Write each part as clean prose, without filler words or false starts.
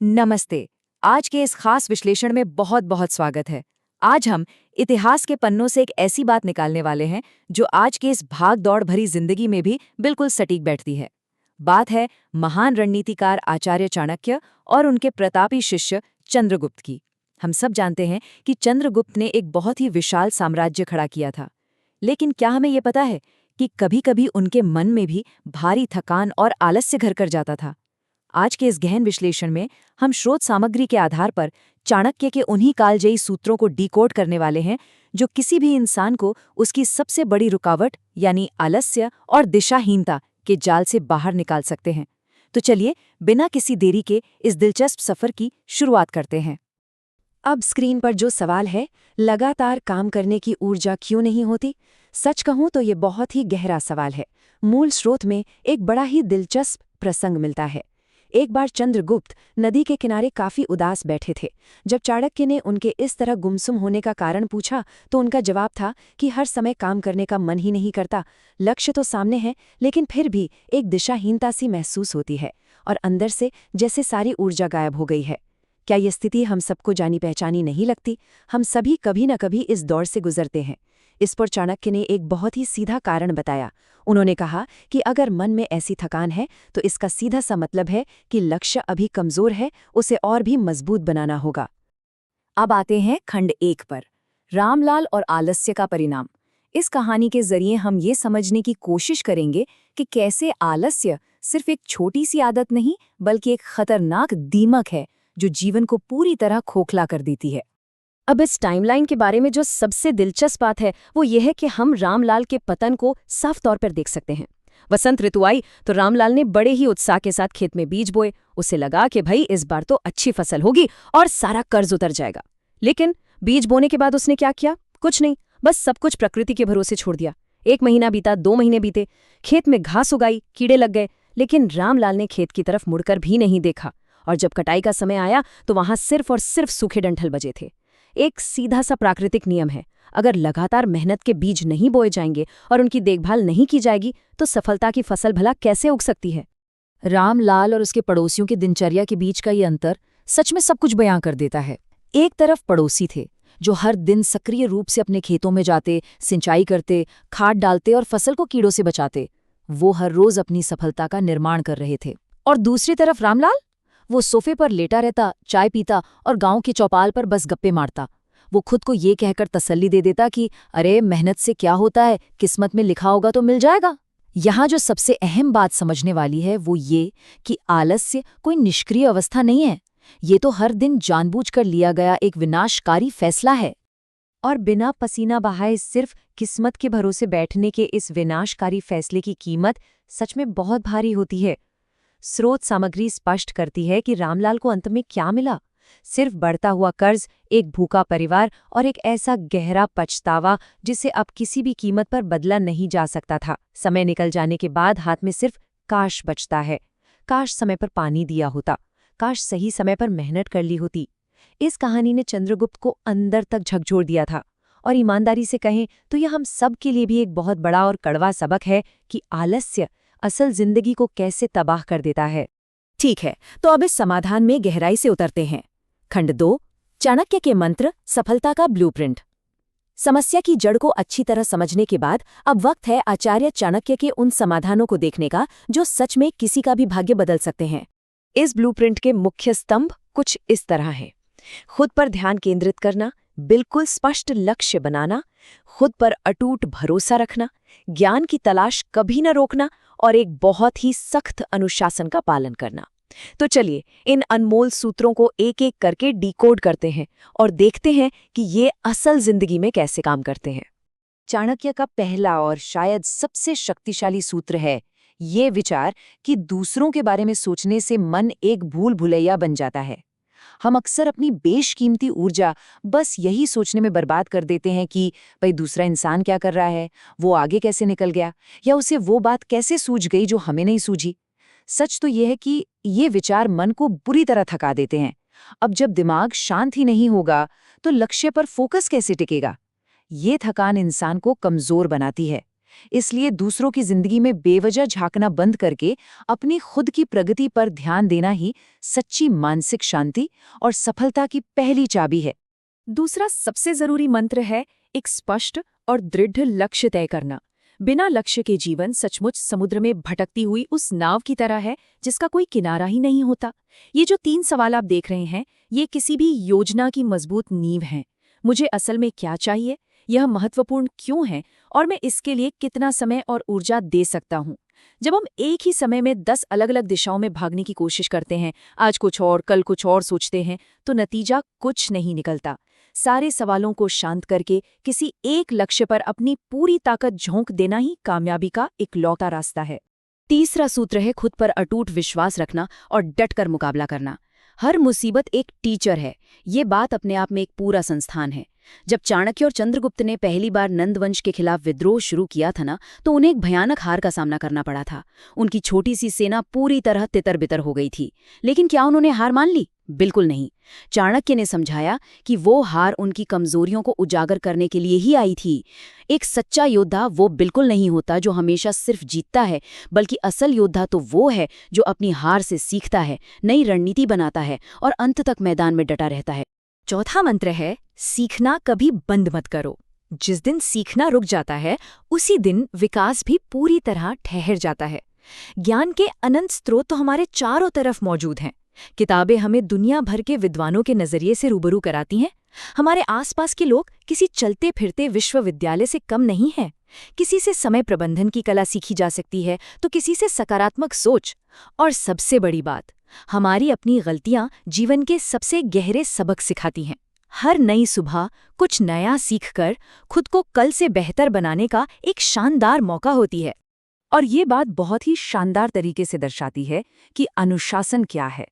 नमस्ते। आज के इस खास विश्लेषण में बहुत बहुत स्वागत है। आज हम इतिहास के पन्नों से एक ऐसी बात निकालने वाले हैं जो आज के इस भाग दौड़ भरी जिंदगी में भी बिल्कुल सटीक बैठती है। बात है महान रणनीतिकार आचार्य चाणक्य और उनके प्रतापी शिष्य चंद्रगुप्त की। हम सब जानते हैं कि चंद्रगुप्त ने एक बहुत ही विशाल साम्राज्य खड़ा किया था, लेकिन क्या हमें ये पता है कि कभी-कभी उनके मन में भी भारी थकान और आलस्य घर कर जाता था। आज के इस गहन विश्लेषण में हम स्रोत सामग्री के आधार पर चाणक्य के उन्हीं कालजयी सूत्रों को डिकोड करने वाले हैं जो किसी भी इंसान को उसकी सबसे बड़ी रुकावट यानी आलस्य और दिशाहीनता के जाल से बाहर निकाल सकते हैं। तो चलिए बिना किसी देरी के इस दिलचस्प सफर की शुरुआत करते हैं। अब स्क्रीन पर जो सवाल है, लगातार काम करने की ऊर्जा क्यों नहीं होती? सच कहूं तो ये बहुत ही गहरा सवाल है। मूल स्रोत में एक बड़ा ही दिलचस्प प्रसंग मिलता है। एक बार चंद्रगुप्त नदी के किनारे काफी उदास बैठे थे। जब चाणक्य ने उनके इस तरह गुमसुम होने का कारण पूछा तो उनका जवाब था कि हर समय काम करने का मन ही नहीं करता। लक्ष्य तो सामने है, लेकिन फिर भी एक दिशाहीनता सी महसूस होती है और अंदर से जैसे सारी ऊर्जा गायब हो गई है। क्या ये स्थिति हम सबको जानी पहचानी नहीं लगती? हम सभी कभी न कभी इस दौर से गुजरते हैं। इस पर चाणक्य ने एक बहुत ही सीधा कारण बताया। उन्होंने कहा कि अगर मन में ऐसी थकान है तो इसका सीधा सा मतलब है कि लक्ष्य अभी कमजोर है, उसे और भी मजबूत बनाना होगा। अब आते हैं खंड 1 पर, रामलाल और आलस्य का परिणाम। इस कहानी के जरिए हम ये समझने की कोशिश करेंगे कि कैसे आलस्य सिर्फ एक छोटी सी आदत नहीं बल्कि एक खतरनाक दीमक है जो जीवन को पूरी तरह खोखला कर देती है। अब इस टाइमलाइन के बारे में जो सबसे दिलचस्प बात है वो ये है कि हम रामलाल के पतन को साफ तौर पर देख सकते हैं। वसंत ऋतु आई तो रामलाल ने बड़े ही उत्साह के साथ खेत में बीज बोए। उसे लगा कि भाई इस बार तो अच्छी फसल होगी और सारा कर्ज उतर जाएगा। लेकिन बीज बोने के बाद उसने क्या किया? कुछ नहीं, बस सब कुछ प्रकृति के भरोसे छोड़ दिया। 1 महीना बीता, 2 महीने बीते, खेत में घास उगाई, कीड़े लग गए, लेकिन रामलाल ने खेत की तरफ मुड़कर भी नहीं देखा। और जब कटाई का समय आया तो वहां सिर्फ और सिर्फ सूखे डंठल बचे थे। एक सीधा सा प्राकृतिक नियम है, अगर लगातार मेहनत के बीज नहीं बोए जाएंगे और उनकी देखभाल नहीं की जाएगी तो सफलता की फसल भला कैसे उग सकती है? रामलाल और उसके पड़ोसियों की दिनचर्या के बीच का ये अंतर सच में सब कुछ बयां कर देता है। एक तरफ पड़ोसी थे जो हर दिन सक्रिय रूप से अपने खेतों में जाते, सिंचाई करते, खाद डालते और फसल को कीड़ों से बचाते। वो हर रोज अपनी सफलता का निर्माण कर रहे थे। और दूसरी तरफ रामलाल, वो सोफे पर लेटा रहता, चाय पीता और गांव की चौपाल पर बस गप्पे मारता। वो खुद को ये कहकर तसल्ली दे देता कि अरे मेहनत से क्या होता है, किस्मत में लिखा होगा तो मिल जाएगा। यहाँ जो सबसे अहम बात समझने वाली है वो ये कि आलस्य कोई निष्क्रिय अवस्था नहीं है। ये तो हर दिन जानबूझकर लिया गया एक विनाशकारी फैसला है। और बिना पसीना बहाए सिर्फ किस्मत के भरोसे बैठने के इस विनाशकारी फैसले की कीमत सच में बहुत भारी होती है। स्रोत सामग्री स्पष्ट करती है कि रामलाल को अंत में क्या मिला? सिर्फ बढ़ता हुआ कर्ज, एक भूखा परिवार और एक ऐसा गहरा पछतावा जिसे अब किसी भी कीमत पर बदला नहीं जा सकता था। समय निकल जाने के बाद हाथ में सिर्फ काश बचता है। काश समय पर पानी दिया होता, काश सही समय पर मेहनत कर ली होती। इस कहानी ने चंद्रगुप्त को अंदर तक झकझोर दिया था। और ईमानदारी से कहें तो यह हम सब के लिए भी एक बहुत बड़ा और कड़वा सबक है कि आलस्य असल जिंदगी को कैसे तबाह कर देता है। ठीक है, तो अब इस समाधान में गहराई से उतरते हैं। खंड 2, चाणक्य के मंत्र, सफलता का ब्लूप्रिंट। समस्या की जड़ को अच्छी तरह समझने के बाद अब वक्त है आचार्य चाणक्य के उन समाधानों को देखने का जो सच में किसी का भी भाग्य बदल सकते हैं। इस ब्लूप्रिंट के मुख्य स्तंभ कुछ इस तरह हैं। खुद पर ध्यान केंद्रित करना, बिल्कुल स्पष्ट लक्ष्य बनाना, खुद पर अटूट भरोसा रखना, ज्ञान की तलाश कभी न रोकना और एक बहुत ही सख्त अनुशासन का पालन करना। तो चलिए इन अनमोल सूत्रों को एक एक करके डिकोड करते हैं और देखते हैं कि ये असल जिंदगी में कैसे काम करते हैं। चाणक्य का पहला और शायद सबसे शक्तिशाली सूत्र है ये विचार कि दूसरों के बारे में सोचने से मन एक भूल भुलैया बन जाता है। हम अक्सर अपनी बेशकीमती ऊर्जा बस यही सोचने में बर्बाद कर देते हैं कि भाई दूसरा इंसान क्या कर रहा है, वो आगे कैसे निकल गया, या उसे वो बात कैसे सूझ गई जो हमें नहीं सूझी। सच तो यह है कि ये विचार मन को बुरी तरह थका देते हैं। अब जब दिमाग शांत ही नहीं होगा तो लक्ष्य पर फोकस कैसे टिकेगा? ये थकान इंसान को कमजोर बनाती है। इसलिए दूसरों की जिंदगी में बेवजह झांकना बंद करके अपनी खुद की प्रगति पर ध्यान देना ही सच्ची मानसिक शांति और सफलता की पहली चाबी है। दूसरा सबसे जरूरी मंत्र है एक स्पष्ट और दृढ़ लक्ष्य तय करना। बिना लक्ष्य के जीवन सचमुच समुद्र में भटकती हुई उस नाव की तरह है जिसका कोई किनारा ही नहीं होता। ये जो 3 सवाल आप देख रहे हैं, ये किसी भी योजना की मजबूत नींव हैं। मुझे असल में क्या चाहिए, यह महत्वपूर्ण क्यों है और मैं इसके लिए कितना समय और ऊर्जा दे सकता हूँ। जब हम एक ही समय में 10 अलग-अलग दिशाओं में भागने की कोशिश करते हैं, आज कुछ और कल कुछ और सोचते हैं, तो नतीजा कुछ नहीं निकलता। सारे सवालों को शांत करके किसी एक लक्ष्य पर अपनी पूरी ताकत झोंक देना ही कामयाबी का इकलौता रास्ता है। तीसरा सूत्र है खुद पर अटूट विश्वास रखना और डटकर मुकाबला करना। हर मुसीबत एक टीचर है, ये बात अपने आप में एक पूरा संस्थान है। जब चाणक्य और चंद्रगुप्त ने पहली बार नंदवंश के खिलाफ विद्रोह शुरू किया था ना, तो उन्हें एक भयानक हार का सामना करना पड़ा था। उनकी छोटी सी सेना पूरी तरह तितर-बितर हो गई थी। लेकिन क्या उन्होंने हार मान ली? बिल्कुल नहीं। चाणक्य ने समझाया कि वो हार उनकी कमजोरियों को उजागर करने के लिए ही आई थी। एक सच्चा योद्धा वो बिल्कुल नहीं होता जो हमेशा सिर्फ जीतता है, बल्कि असल योद्धा तो वो है जो अपनी हार से सीखता है, नई रणनीति बनाता है और अंत तक मैदान में डटा रहता है। चौथा मंत्र है सीखना कभी बंद मत करो। जिस दिन सीखना रुक जाता है, उसी दिन विकास भी पूरी तरह ठहर जाता है। ज्ञान के अनंत स्रोत तो हमारे चारों तरफ मौजूद हैं। किताबें हमें दुनिया भर के विद्वानों के नजरिए से रूबरू कराती हैं। हमारे आसपास के लोग किसी चलते फिरते विश्वविद्यालय से कम नहीं हैं। किसी से समय प्रबंधन की कला सीखी जा सकती है, तो किसी से सकारात्मक सोच। और सबसे बड़ी बात, हमारी अपनी गलतियां जीवन के सबसे गहरे सबक सिखाती हैं। हर नई सुबह कुछ नया सीखकर खुद को कल से बेहतर बनाने का एक शानदार मौका होती है। और ये बात बहुत ही शानदार तरीके से दर्शाती है कि अनुशासन क्या है।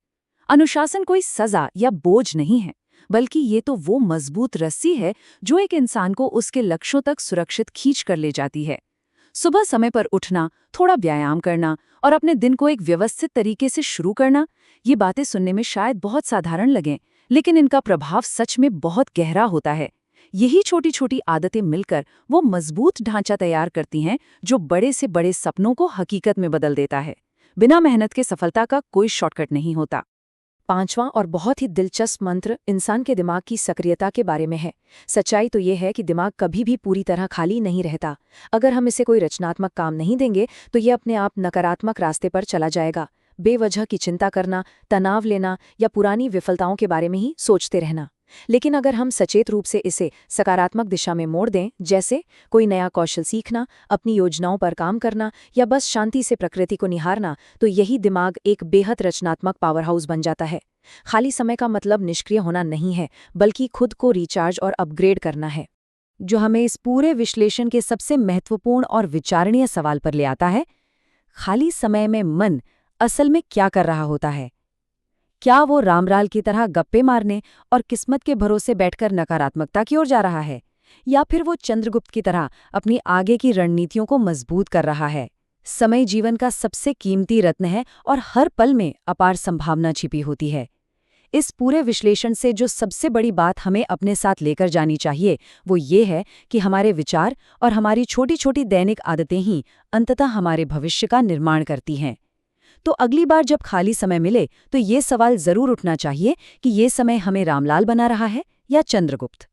अनुशासन कोई सजा या बोझ नहीं है, बल्कि ये तो वो मजबूत रस्सी है जो एक इंसान को उसके लक्ष्यों तक सुरक्षित खींच कर ले जाती है। सुबह समय पर उठना, थोड़ा व्यायाम करना और अपने दिन को एक व्यवस्थित तरीके से शुरू करना, ये बातें सुनने में शायद बहुत साधारण लगें, लेकिन इनका प्रभाव सच में बहुत गहरा होता है। यही छोटी छोटी आदतें मिलकर वो मजबूत ढांचा तैयार करती हैं जो बड़े से बड़े सपनों को हकीकत में बदल देता है। बिना मेहनत के सफलता का कोई शॉर्टकट नहीं होता। पांचवां और बहुत ही दिलचस्प मंत्र इंसान के दिमाग की सक्रियता के बारे में है। सच्चाई तो ये है कि दिमाग कभी भी पूरी तरह खाली नहीं रहता। अगर हम इसे कोई रचनात्मक काम नहीं देंगे तो ये अपने आप नकारात्मक रास्ते पर चला जाएगा। बेवजह की चिंता करना, तनाव लेना या पुरानी विफलताओं के बारे में ही सोचते रहना। लेकिन अगर हम सचेत रूप से इसे सकारात्मक दिशा में मोड़ दें, जैसे कोई नया कौशल सीखना, अपनी योजनाओं पर काम करना या बस शांति से प्रकृति को निहारना, तो यही दिमाग एक बेहद रचनात्मक पावर हाउस बन जाता है। खाली समय का मतलब निष्क्रिय होना नहीं है, बल्कि खुद को रिचार्ज और अपग्रेड करना है। जो हमें इस पूरे विश्लेषण के सबसे महत्वपूर्ण और विचारणीय सवाल पर ले आता है, खाली समय में मन असल में क्या कर रहा होता है? क्या वो रामराल की तरह गप्पे मारने और किस्मत के भरोसे बैठकर नकारात्मकता की ओर जा रहा है, या फिर वो चंद्रगुप्त की तरह अपनी आगे की रणनीतियों को मजबूत कर रहा है? समय जीवन का सबसे कीमती रत्न है और हर पल में अपार संभावना छिपी होती है। इस पूरे विश्लेषण से जो सबसे बड़ी बात हमें अपने साथ लेकर जानी चाहिए, वो ये है कि हमारे विचार और हमारी छोटी छोटी दैनिक आदतें ही अंततः हमारे भविष्य का निर्माण करती हैं। तो अगली बार जब खाली समय मिले तो ये सवाल जरूर उठना चाहिए कि ये समय हमें रामलाल बना रहा है या चंद्रगुप्त।